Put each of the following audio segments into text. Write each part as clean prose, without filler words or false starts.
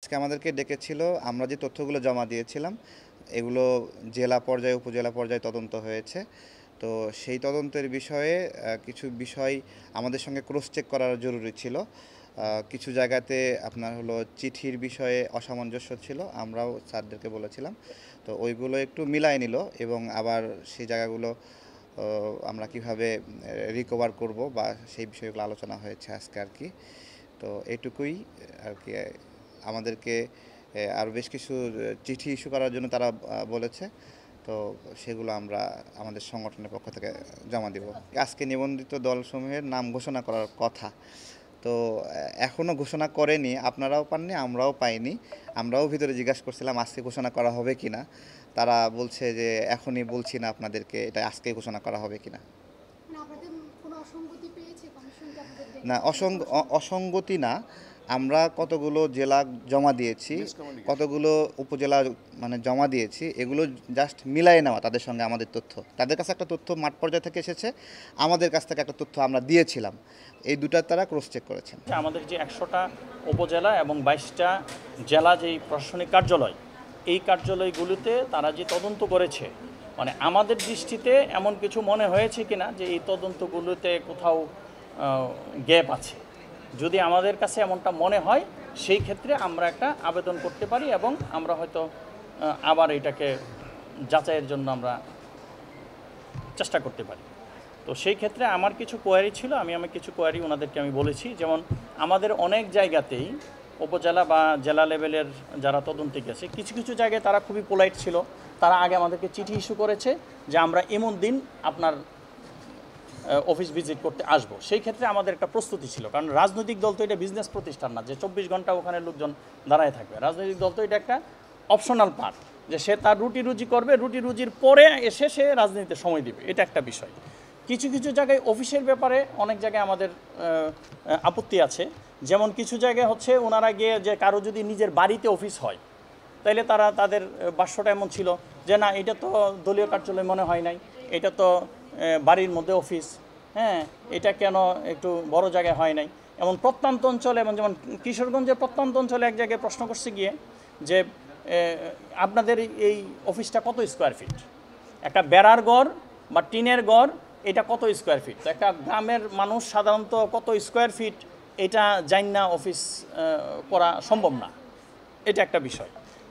আজকে আমাদেরকে ডেকেছিল। আমরা যে তথ্যগুলো জমা দিয়েছিলাম, এগুলো জেলা পর্যায়ে, উপজেলা পর্যায়ে তদন্ত হয়েছে। তো সেই তদন্তের বিষয়ে কিছু বিষয় আমাদের সঙ্গে ক্রস চেক করার জরুরি ছিল। কিছু জায়গাতে আপনার হলো চিঠির বিষয়ে অসামঞ্জস্য ছিল, আমরাও স্যারদেরকে বলেছিলাম। তো ওইগুলো একটু মিলায় নিল এবং আবার সেই জায়গাগুলো আমরা কিভাবে রিকভার করব বা সেই বিষয়গুলো আলোচনা হয়েছে আজকে আর কি। তো এটুকুই আর কি। আমাদেরকে আরও বেশ কিছু চিঠি ইস্যু করার জন্য তারা বলেছে। তো সেগুলো আমরা আমাদের সংগঠনের পক্ষ থেকে জমা দিব। আজকে নিবন্ধিত দলসমূহের নাম ঘোষণা করার কথা, তো এখনও ঘোষণা করেনি। আপনারাও পাননি, আমরাও পাইনি। আমরাও ভিতরে জিজ্ঞাসা করছিলাম আজকে ঘোষণা করা হবে কি না। তারা বলছে যে এখনই বলছি না আপনাদেরকে, এটা আজকে ঘোষণা করা হবে কি না। না, অসঙ্গতি না। আমরা কতগুলো জেলা জমা দিয়েছি, কতগুলো উপজেলা মানে জমা দিয়েছি, এগুলো জাস্ট মিলাই নেওয়া তাদের সঙ্গে আমাদের তথ্য। তাদের কাছে একটা তথ্য মাঠ পর্যায় থেকে এসেছে, আমাদের কাছ থেকে একটা তথ্য আমরা দিয়েছিলাম। এই দুটার তারা ক্রস চেক করেছেন। আমাদের যে 100টা উপজেলা এবং 22টা জেলা যেই প্রশাসনিক কার্যালয়, এই কার্যালয়গুলোতে তারা যে তদন্ত করেছে, মানে আমাদের দৃষ্টিতে এমন কিছু মনে হয়েছে কিনা যে এই তদন্তগুলোতে কোথাও গ্যাপ আছে। যদি আমাদের কাছে এমনটা মনে হয়, সেই ক্ষেত্রে আমরা একটা আবেদন করতে পারি এবং আমরা হয়তো আবার এটাকে যাচাইয়ের জন্য আমরা চেষ্টা করতে পারি। তো সেই ক্ষেত্রে আমার কিছু কোয়ারি ছিল, আমি কিছু কোয়ারি ওনাদেরকে আমি বলেছি। যেমন আমাদের অনেক জায়গাতেই উপজেলা বা জেলা লেভেলের যারা তদন্তে গেছে, কিছু কিছু জায়গায় তারা খুবই পোলাইট ছিল। তারা আগে আমাদেরকে চিঠি ইস্যু করেছে যে আমরা এমন দিন আপনার অফিস ভিজিট করতে আসবো। সেই ক্ষেত্রে আমাদের একটা প্রস্তুতি ছিল, কারণ রাজনৈতিক দল তো এটা বিজনেস প্রতিষ্ঠান না যে 24 ঘন্টা ওখানে লোকজন দাঁড়ায় থাকবে। রাজনৈতিক দল তো এটা একটা অপশনাল পার্ট, যে সে তার রুটি রুজি করবে, রুটি রুজির পরে এসে সে রাজনীতিতে সময় দিবে, এটা একটা বিষয়। কিছু কিছু জায়গায় অফিসের ব্যাপারে অনেক জায়গায় আমাদের আপত্তি আছে। যেমন কিছু জায়গায় হচ্ছে ওনারা গিয়ে যে কারো যদি নিজের বাড়িতে অফিস হয়, তাইলে তারা তাদের ভাষ্যটা এমন ছিল যে না, এটা তো দলীয় কার্যালয় মনে হয় নাই, এটা তো বাড়ির মধ্যে অফিস, হ্যাঁ, এটা কেন একটু বড় জায়গায় হয় নাই। এমন প্রত্যন্ত অঞ্চলে, যেমন কিশোরগঞ্জের প্রত্যন্ত অঞ্চলে এক জায়গায় প্রশ্ন করছে গিয়ে যে আপনাদের এই অফিসটা কত স্কোয়ার ফিট, একটা বেড়ার গড় বা টিনের গড়, এটা কত স্কোয়ার ফিট। তো একটা গ্রামের মানুষ সাধারণত কত স্কোয়ার ফিট এটা জানি না, অফিস করা সম্ভব না, এটা একটা বিষয়।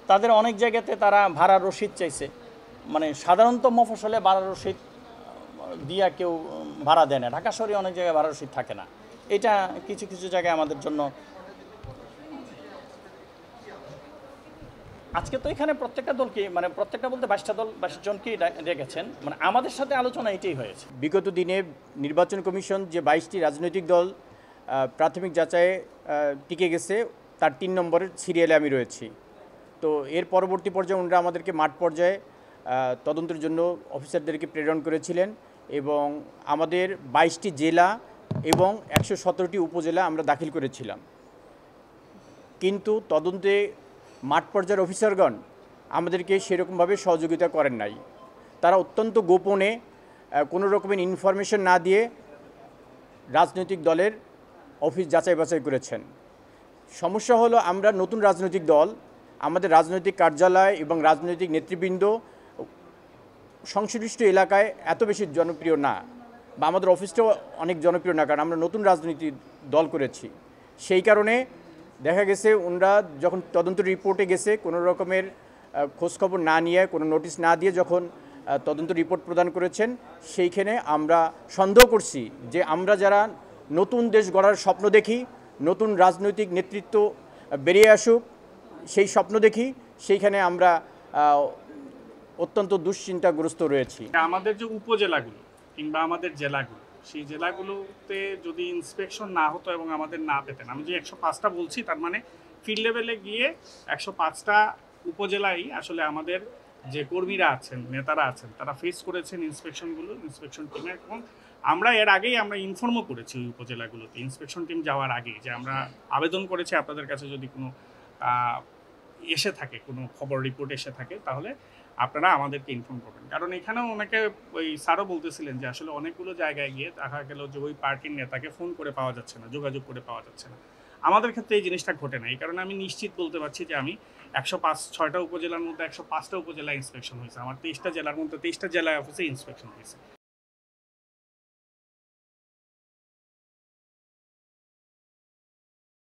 তাদের অনেক জায়গাতে তারা ভাড়ার রসিদ চাইছে, মানে সাধারণত মফস্বলে ভাড়ার রসিদ দিয়া কেউ ভাড়া দেয় না, ঢাকা শহরে অনেক জায়গায় ভাড়ার রসিদ থাকে না। এটা কিছু কিছু জায়গায় আমাদের জন্য। আজকে তো এখানে প্রত্যেকটা দলকে, মানে প্রত্যেকটা বলতে 22টা দল 22 জনকেই ডেকেছেন, মানে আমাদের সাথে আলোচনা এটাই হয়েছে। বিগত দিনে নির্বাচন কমিশন যে 22টি রাজনৈতিক দল প্রাথমিক যাচাইয়ে টিকে গেছে, তার 3 নম্বরের সিরিয়ালে আমি রয়েছি। তো এর পরবর্তী পর্যায়ে ওনারা আমাদেরকে মাঠ পর্যায়ে তদন্তের জন্য অফিসারদেরকে প্রেরণ করেছিলেন এবং আমাদের 22টি জেলা এবং 117টি উপজেলা আমরা দাখিল করেছিলাম। কিন্তু তদন্তে মাঠ পর্যায়ের অফিসারগণ আমাদেরকে সেরকমভাবে সহযোগিতা করেন নাই। তারা অত্যন্ত গোপনে কোনো রকমের ইনফরমেশন না দিয়ে রাজনৈতিক দলের অফিস যাচাই বাছাই করেছেন। সমস্যা হলো, আমরা নতুন রাজনৈতিক দল, আমাদের রাজনৈতিক কার্যালয় এবং রাজনৈতিক নেতৃবৃন্দ সংশ্লিষ্ট এলাকায় এত বেশি জনপ্রিয় না, বা আমাদের অফিসটাও অনেক জনপ্রিয় না, কারণ আমরা নতুন রাজনৈতিক দল করেছি। সেই কারণে দেখা গেছে ওনারা যখন তদন্ত রিপোর্টে গেছে, কোনো রকমের খোঁজখবর না নিয়ে, কোনো নোটিশ না দিয়ে যখন তদন্ত রিপোর্ট প্রদান করেছেন, সেইখানে আমরা সন্দেহ করছি যে আমরা যারা নতুন দেশ গড়ার স্বপ্ন দেখি, নতুন রাজনৈতিক নেতৃত্ব বেরিয়ে আসুক সেই স্বপ্ন দেখি, সেইখানে আমরা অত্যন্ত দুশ্চিন্তাগ্রস্ত রয়েছি। আমাদের যে উপজেলাগুলো কিংবা আমাদের জেলাগুলো, সেই জেলাগুলোতে যদি ইন্সপেকশন না হতো এবং আমাদের না পেতেন, আমি যে 105টা বলছি, তার মানে ফিল্ড লেভেলে গিয়ে 105টা উপজেলায় আসলে আমাদের যে কর্মীরা আছেন, নেতারা আছেন, তারা ফেস করেছেন ইন্সপেকশন টিমে। এবং আমরা এর আগেই আমরা ইনফর্মও করেছি ওই উপজেলাগুলোতে, ইন্সপেকশন টিম যাওয়ার আগেই, যে আমরা আবেদন করেছি আপনাদের কাছে যদি কোনো এসে থাকে, কোনো খবর রিপোর্ট এসে থাকে, তাহলে আপনারা আমাদেরকে ইনফর্ম করবেন। কারণ এখানেও অনেকে, ওই স্যারও বলতেছিলেন যে আসলে অনেকগুলো জায়গায় গিয়ে দেখা গেল যে ওই পার্টির নেতাকে ফোন করে পাওয়া যাচ্ছে না, যোগাযোগ করে পাওয়া যাচ্ছে না। আমাদের ক্ষেত্রে এই জিনিসটা ঘটে না। এই কারণে আমি নিশ্চিত বলতে পারছি যে আমি 6টা উপজেলার মধ্যে 105টা উপজেলা ইন্সপেকশন হয়েছে। আমার 23টা জেলার মধ্যে 23টা জেলা অফিসে ইন্সপেকশন হয়েছে।